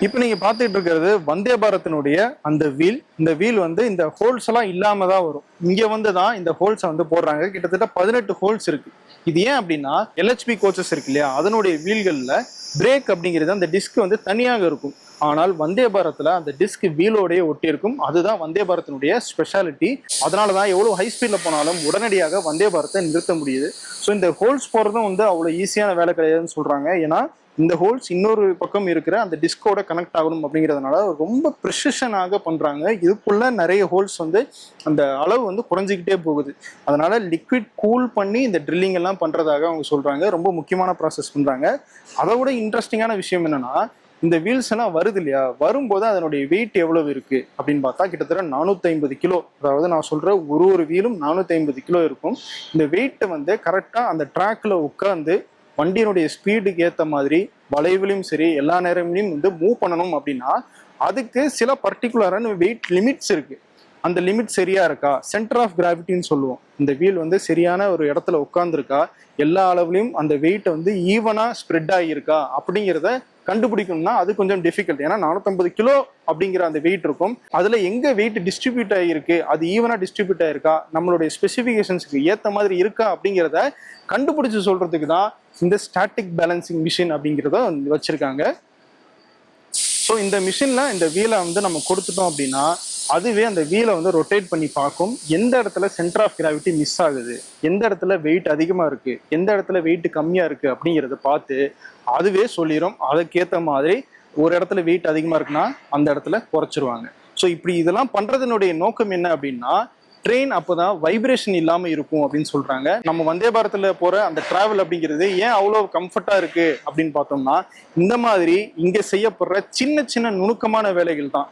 இப்போ நீங்க பார்த்துட்டு இருக்கிறது வந்தே பாரத்தினுடைய அந்த வீல். இந்த வீல் வந்து இந்த ஹோல்ஸ் எல்லாம் இல்லாம தான் வரும். இங்க வந்து தான் இந்த ஹோல்ஸை வந்து போடுறாங்க. கிட்டத்தட்ட 18 ஹோல்ஸ் இருக்கு. இது ஏன் அப்படின்னா எல்ஹெச்பி கோச்சஸ் இருக்கு இல்லையா, அதனுடைய வீல்கள்ல பிரேக் அப்படிங்கிறது அந்த டிஸ்க் வந்து தனியாக இருக்கும். ஆனால் வந்தே பாரத்ல அந்த டிஸ்க் வீலோடய ஒட்டி இருக்கும். அதுதான் வந்தே பாரத்தினுடைய ஸ்பெஷாலிட்டி. அதனாலதான் எவ்வளவு ஹை ஸ்பீட்ல போனாலும் உடனடியாக வந்தே பாரத்தை நிறுத்த முடியுது. ஸோ இந்த ஹோல்ஸ் போறதும் வந்து அவ்வளவு ஈஸியான வேலை கிடையாதுன்னு சொல்றாங்க. ஏன்னா இந்த ஹோல்ஸ் இன்னொரு பக்கம் இருக்கிற அந்த டிஸ்கோட கனெக்ட் ஆகணும் அப்படிங்கிறதுனால ரொம்ப ப்ரிசிஷனாக பண்றாங்க. இதுக்குள்ள நிறைய ஹோல்ஸ் வந்து அந்த அளவு வந்து குறைஞ்சிக்கிட்டே போகுது. அதனால லிக்விட் கூல் பண்ணி இந்த ட்ரில்லிங் எல்லாம் பண்றதாக அவங்க சொல்றாங்க. ரொம்ப முக்கியமான ப்ராசஸ் பண்றாங்க. அதை விட இன்ட்ரெஸ்டிங்கான விஷயம் என்னன்னா, இந்த வீல்ஸ் எல்லாம் வருது இல்லையா, வரும்போது அதனுடைய வெயிட் எவ்வளவு இருக்கு அப்படின்னு பார்த்தா கிட்டத்தட்ட 450 கிலோ. அதாவது நான் சொல்ற ஒரு வீலும் 450 கிலோ இருக்கும். இந்த வெயிட்டை வந்து கரெக்டா அந்த ட்ராக்ல உட்காந்து வண்டியினுடைய ஸ்பீடுக்கு ஏற்ற மாதிரி வளைவுலையும் சரி எல்லா நேரங்களையும் வந்து மூவ் பண்ணணும் அப்படின்னா அதுக்கு சில பர்டிகுலரான வெயிட் லிமிட்ஸ் இருக்கு. அந்த லிமிட் சரியா இருக்கா, சென்டர் ஆஃப் கிராவிட்டின்னு சொல்லுவோம். இந்த வீல் வந்து சரியான ஒரு இடத்துல உட்காந்துருக்கா, எல்லா அளவுலையும் அந்த வெயிட் வந்து ஈவனா ஸ்ப்ரெட் ஆகியிருக்கா அப்படிங்கிறத கண்டுபிடிக்கணும்னா அது கொஞ்சம் டிஃபிகல்ட். ஏன்னா 450 கிலோ அப்படிங்கிற அந்த வெயிட் இருக்கும். அதுல எங்க வெயிட் டிஸ்ட்ரிபியூட் ஆகிருக்கு, அது ஈவனா டிஸ்ட்ரிபியூட் ஆயிருக்கா, நம்மளுடைய ஸ்பெசிஃபிகேஷன்ஸ்க்கு ஏற்ற மாதிரி இருக்கா அப்படிங்கிறத கண்டுபிடிச்சு சொல்றதுக்கு தான் இந்த ஸ்டாட்டிக் பேலன்சிங் மிஷின் அப்படிங்கிறத வச்சிருக்காங்க. ஸோ இந்த மிஷின்ல இந்த வீலை வந்து நம்ம கொடுத்துட்டோம் அப்படின்னா அதுவே அந்த வீலை வந்து ரொட்டேட் பண்ணி பார்க்கும். எந்த இடத்துல சென்டர் ஆஃப் கிராவிட்டி மிஸ் ஆகுது, எந்த இடத்துல வெயிட் அதிகமா இருக்கு, எந்த இடத்துல வெயிட் கம்மியா இருக்கு அப்படிங்கிறத பார்த்து அதுவே சொல்லிடும். அதுக்கேற்ற மாதிரி ஒரு இடத்துல வெயிட் அதிகமா இருக்குன்னா அந்த இடத்துல குறைச்சிருவாங்க. ஸோ இப்படி இதெல்லாம் பண்றதுனுடைய நோக்கம் என்ன அப்படின்னா, ட்ரெயின் அப்போதான் வைப்ரேஷன் இல்லாம இருக்கும் அப்படின்னு சொல்றாங்க. நம்ம வந்தே பாரத்ல போற அந்த டிராவல் அப்படிங்கிறது ஏன் அவ்வளவு கம்ஃபர்ட்டா இருக்கு அப்படின்னு பார்த்தோம்னா இந்த மாதிரி இங்க செய்யப்படுற சின்ன சின்ன நுணுக்கமான வேலைகள் தான்.